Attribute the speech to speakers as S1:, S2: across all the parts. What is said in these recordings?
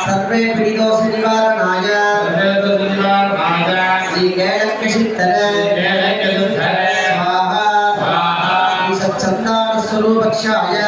S1: सर्वे पीडोष निवारणाय श्री सच्चंदन स्वरूपक्षाय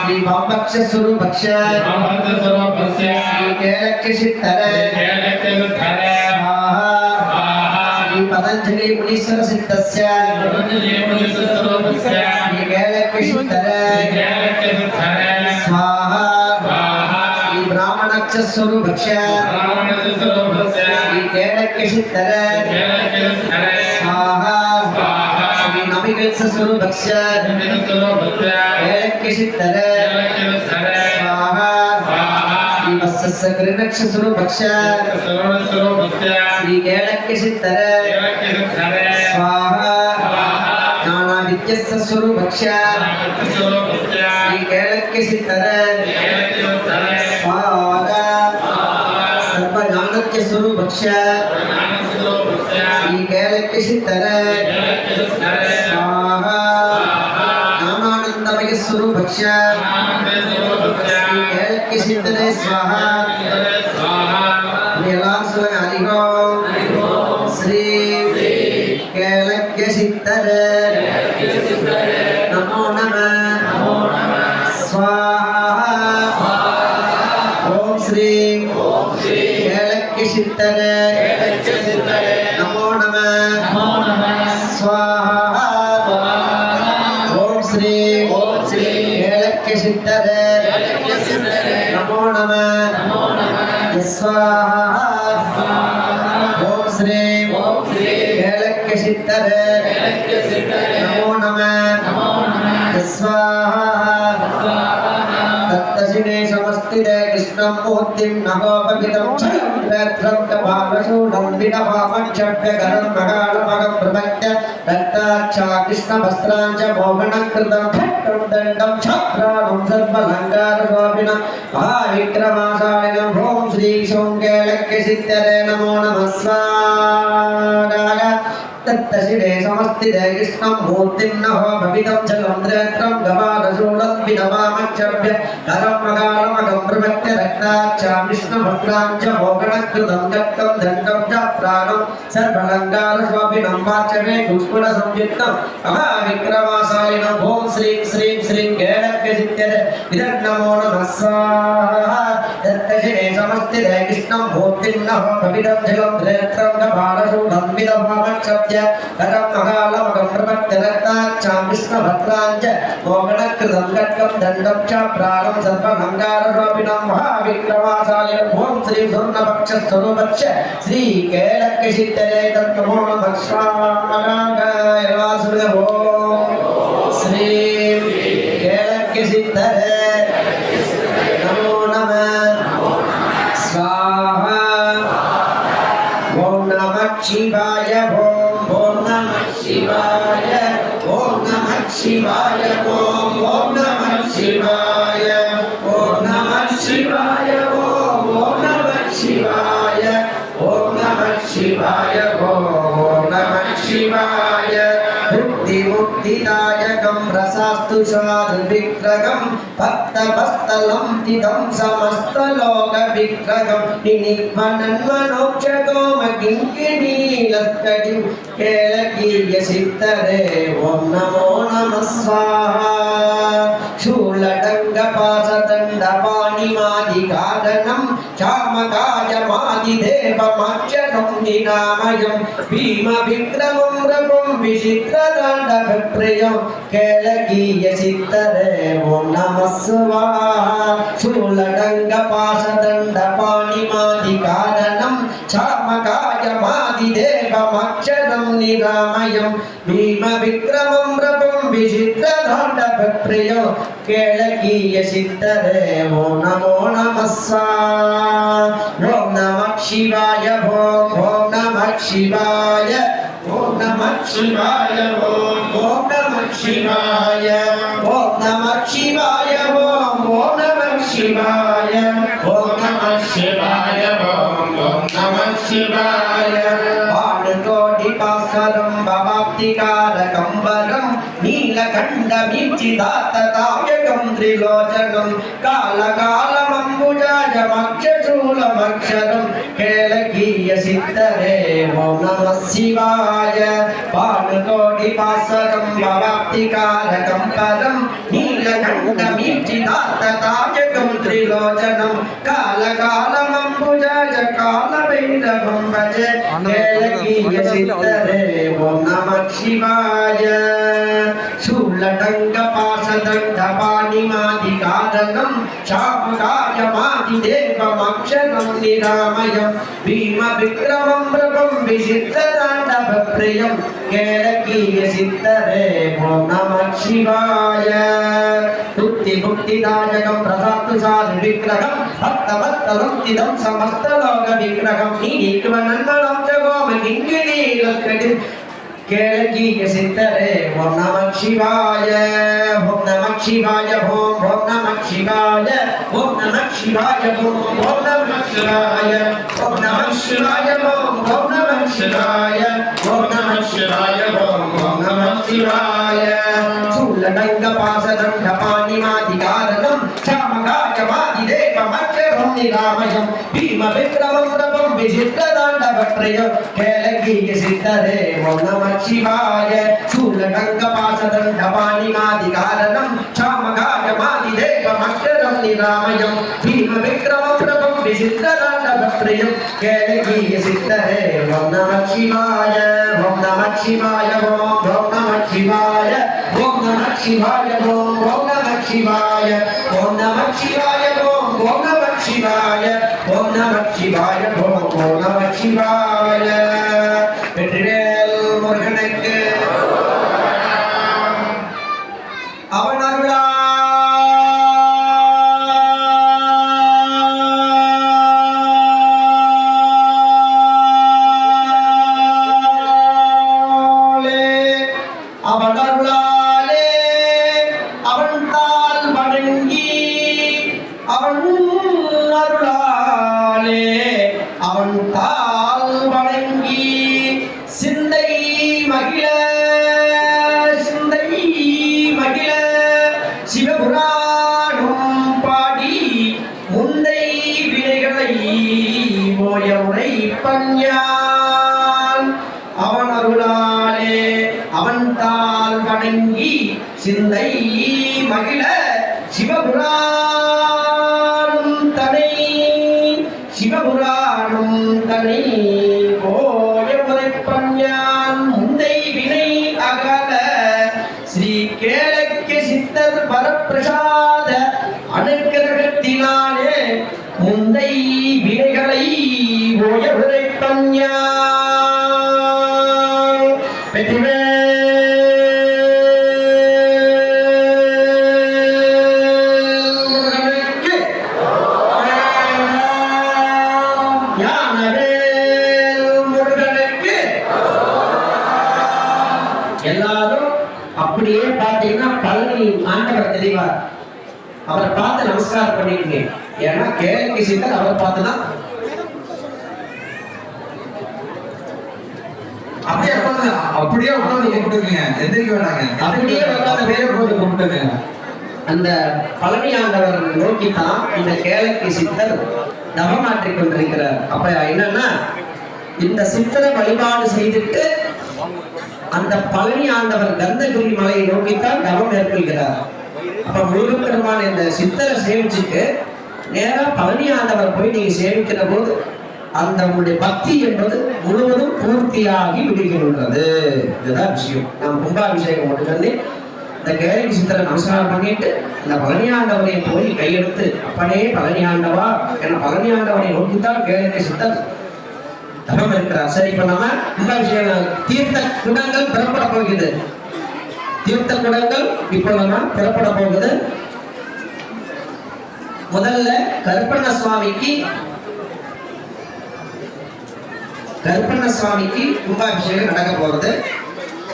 S1: श्री महावीर स्वरूपक्षाय पतंजलि मुनीश्वर सिद्धस्य स्वाहा ब्राह्मणक्ष स्वरूपक्ष स्वाहा नमिकल्स स्वरूपक्ष स्वाहा सगृनक्ष स्वरूपक्ष श्री केळक्य सिद्धर स्वाहा नानादित्यस्य स्वरूपक्ष श्री केळक्य सिद्धर स्वाहा सर्वज्ञानक्य स्वरूपक्ष श्री केळक्य सिद्धर स्वाहा नानानंदमय स्वरूपक्ष सिद्धरे स्वाहा श्री केलक्य सिद्धरे नमो नमः स्वाहा ओम श्री केलक्य सिद्धरे नमो नमः स्वाहा ओम श्री केलक्य सिद्धरे नमो नमः स्वाहा ओम श्री केलक्य सिद्धरे नमो नमः स्वाहा तत्तसिने समस्तिरे कृष्णं मूर्तिं नमोपवितं चन्द्रं कपालशूलं विनवामक्षभ्यकरं मगालमगं प्रपत्य दत्ताक्षा कृष्णवस्त्रां च मोहनकृतं खट्टं दण्डं छत्राणं सर्वलङ्कारशोभिनं महाविक्रमाशालिनं ॐ श्री केलक्य सिद्धरे नमो नमः स्वाहा तत्तशिरे समस्तिरे कृष्णं मूर्तिं नहो भवितं चन्द्रं गवादशूलं विनवामक्षभ्य करं मगालमगं प्रपत्य रक्ताक्षां विष्णुभद्रां च मोहनकृतं दत्तं दण्डं च प्राणं सर्वलङ्कारशोभिनं वाचमे गुष्कुलसंयुक्तं महाविक्रमाशालिनं ॐ श्रीं केलक्य सिद्धरे नमो नमः स्वाहा तत्तशिरे समस्तिरे कृष्णं मूर्तिं नहो भवितं चन्द्रं गवादशूलं विनवामक्षभ्य करं मगालमगं प्रपत्य रक्ताक्षां विष्णुभद्रां च मोहनकृतं दत्तं दण्डं च प्राणं सर्वलङ्कारशोभिनं महाविक्रमाशालिनं ॐ श्री स्वर्णपक्षस्वरूपक्ष श्री केलक्य सिद्धरे नमो नमः स्वाहा श्री केलक्य सिद्धरे नमो नमः स्वाहा ओम नमः शिवाय ओम नमः शिवाय ओम नमः शिवाय ओम नमः शिवाय ओम नमः शिवाय ओम नमः शिवाय ओम नमः शिवाय ओम नमः शिवाय मुक्तिदायकं रसास्तु साधुविग्रहं भक्तवत्सलं तिदं समस्तलोक विग्रहं निनिग्मनन्मनोक्षगोमकिङ्किणीलस्तडिं केळकीयसिद्धरे ॐ नमो नमः स्वाहा शूलडङ्गपासदण्डपाणिमादिकारणं चामकायमादिदेवमक्षरं निरामयं भीमविक्रमं रघुं विचित्रदाण्डप्रियं केळकीयसिद्धरे ॐ नमः स्वाहा शूलडङ्गपासदण्डपाणिमादिकारणं चामकायमादिदेवमक्षरं निरामयं भीमविक्रमं रघुं विचित्रदाण्डप्रियं केळकीयसिद्धरे ॐ नमो नमः स्वाहा ॐ नमः शिवाय ॐ नमः शिवाय ॐ नमः शिवाय ॐ नमः शिवाय ॐ नमः शिवाय ॐ नमः शिवाय ॐ नमः शिवाय ॐ नमः शिवाय पाणकोटिपासरं भवाप्तिकारकं वरं नीलकण्ठमीचिदात्ततायकं त्रिलोचनं कालकालमम्बुजायमक्षशूलमक्षरं केळकीयसिद्धरे ॐ नमः शिवाय पाणकोटिपासरं भवाप्तिकारकं वरं नीलकण्ठमीचिदात्ततायकं त्रिलोचनं कालकालमम्बुजाय कालभैरवं भजे केळकीयसिद्धरे ॐ नमः शिवाय शूलडङ्गपासदण्डपाणिमादिकारणं चामकायमादिदेवमक्षरं निरामयं भीमविक्रमं रघुं विचित्रदाण्डप्रियं केळकीयसिद्धरे ॐ नमः शिवाय मुक्तिदायकं प्रसादु साधु विग्रहं भक्तभक्तमुक्तिदं समस्तलोकविग्रहं नीलिग्मनन्मनं च गोमकिङ्किणीलस्कटिं केळकीयसिद्धरे ॐ नमः शिवाय ॐ नमः शिवाय ॐ नमः शिवाय ॐ नमः शिवाय ॐ नमः शिवाय ॐ नमः शिवाय ॐ नमः शिवाय ॐ नमः शिवाय ॐ नमः शिवाय शूलडङ्गपासदण्डपाणिमादिकारणं चामकायमादिदेवमक्षरं निरामयं भीमविक्रमं रघुं विचित्रदाण्डप्रियं केळकीयसिद्धरे ॐ नमः शिवाय शूलडङ्गपासदण्डपाणिमादिकारणं चामकायमादिदेवमक्षरं निरामयं भीमविक्रमं रघुं विचित्रदाण्डप्रियं केळकीयसिद्धरे ॐ नमः शिवाय ॐ नमः शिवाय ॐ नमः शिवाय ॐ नमः शिवाय ॐ नमः शिवाय ॐ नमः शिवाय ॐ नमः शिवाय ॐ नमः शिवाय ॐ नमः शिवाय வெற்றிவேல் முருகனுக்கு அவன் அருளாலே அவன் தாள் வணங்கி அவன் அருளாலே அவன் தாள் வணங்கி சிந்தை மகிழ சிவபுராணம் பாடி முந்தை வினைகளை ஓய உரைப்பஞ்ஞான் அவன் அருளாலே அவன் தாள் வணங்கி சிந்தை மகிழ சிவபுராணம் தனை போய உரைப்பஞ்ஞான் முந்தை வினை அகல ஸ்ரீ கேளக்கிய சித்தர் வரப்பிரசாத அனுக்கிரகத்தினாலே முந்தை வினைகளை ஓய உரைப்பஞ்ஞான் வெற்றிவேல் முருகனுக்கு ஞானவேல் முருகனுக்கு எல்லாரும் அப்படியே பார்த்தீங்கன்னா பழனி ஆண்டவர் தெரிவார். அவரை பார்த்து நமஸ்காரம் பண்ணிருக்கீங்க. ஏன்னா கேள்வி சித்தர் அவரை பார்த்துதான்
S2: அப்படியே உட்கார்ந்து கும்பிட்டுங்க. எந்திரிக்க வேணாங்க.
S1: அப்படியே உட்கார்ந்து
S2: பேரை போட்டு கும்பிட்டுங்க.
S1: அந்த பழனி ஆண்டவர் நோக்கித்தான் இந்த கேளக்கி சித்தர் தவமாற்றிக் கொண்டிருக்கிறார். அப்ப என்னன்னா இந்த சித்தரை வழிபாடு செய்துட்டு அந்த பழனி ஆண்டவர் கந்தகிரி மலையை நோக்கித்தான் தவம் மேற்கொள்கிறார். அப்ப முருகப்பெருமான் இந்த சித்தரை சேவிச்சுட்டு நேரா பழனி ஆண்டவர் போய் நீங்க சேவிக்கிற போது அந்த உங்களுடைய பக்தி என்பது முழுவதும் பூர்த்தியாகி விடுகின்றது. இதுதான் விஷயம். நாம் கும்பாபிஷேகம் மட்டும் சொல்லி இந்த கேரளி சித்தரை நமஸ்காரம் பண்ணிட்டு இந்த பழனி ஆண்டவரை போய் கையெடுத்து அப்பனே பழனி ஆண்டவா என பழனி ஆண்டவரை நோக்கித்தான் கேரளி சித்தர் தவம் இருக்கிறார். சரி, இப்ப நம்ம கும்பாபிஷேகம் தீர்த்த குடங்கள் பெறப்பட போகிறது. தீர்த்த குடங்கள் இப்போ நம்ம பெறப்பட போகுது. முதல்ல கருப்பண்ண சுவாமிக்கு கும்பாபிஷேகம் நடக்க போறது.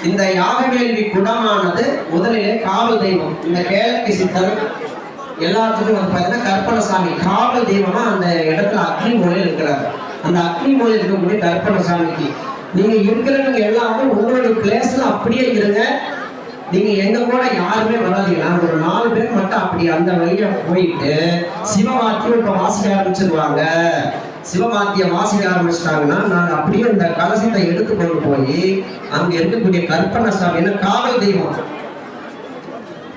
S1: இந்த யாகவேள்வி குடமானது முதலிலே காவல் தெய்வம் இந்த கேளத்தி சித்தர் எல்லாத்துக்கும் வந்து பார்த்தீங்கன்னா கருப்பண்ணசாமி காவல் தெய்வமா அந்த இடத்துல அக்னி மூலையில் இருக்கிறார். அந்த அக்னி மூலையில் இருக்கக்கூடிய கருப்பண்ணசாமிக்கு நீங்க இருக்கிறவங்க எல்லாமே உங்களுடைய பிளேஸ்ல அப்படியே இருங்க. நீங்க எங்க கூட யாருமே வராதீங்க. நாங்க ஒரு 4 பேர் மட்டும் அப்படி அந்த வழியா போயிட்டு சிவவாத்தியம் இப்ப வாசிக்க ஆரம்பிச்சிருவாங்க. சிவவாத்தியம் வாசிக்க ஆரம்பிச்சிட்டாங்கன்னா நாங்க அப்படியே இந்த கலசத்தை எடுத்து கொண்டு போய் அங்க இருக்கக்கூடிய கருப்பண்ணசாமி காவல் தெய்வம்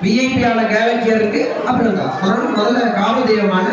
S1: விஐபியான கேலக்கியருக்கு அப்படின்னா முதல்ல காவல் தெய்வமான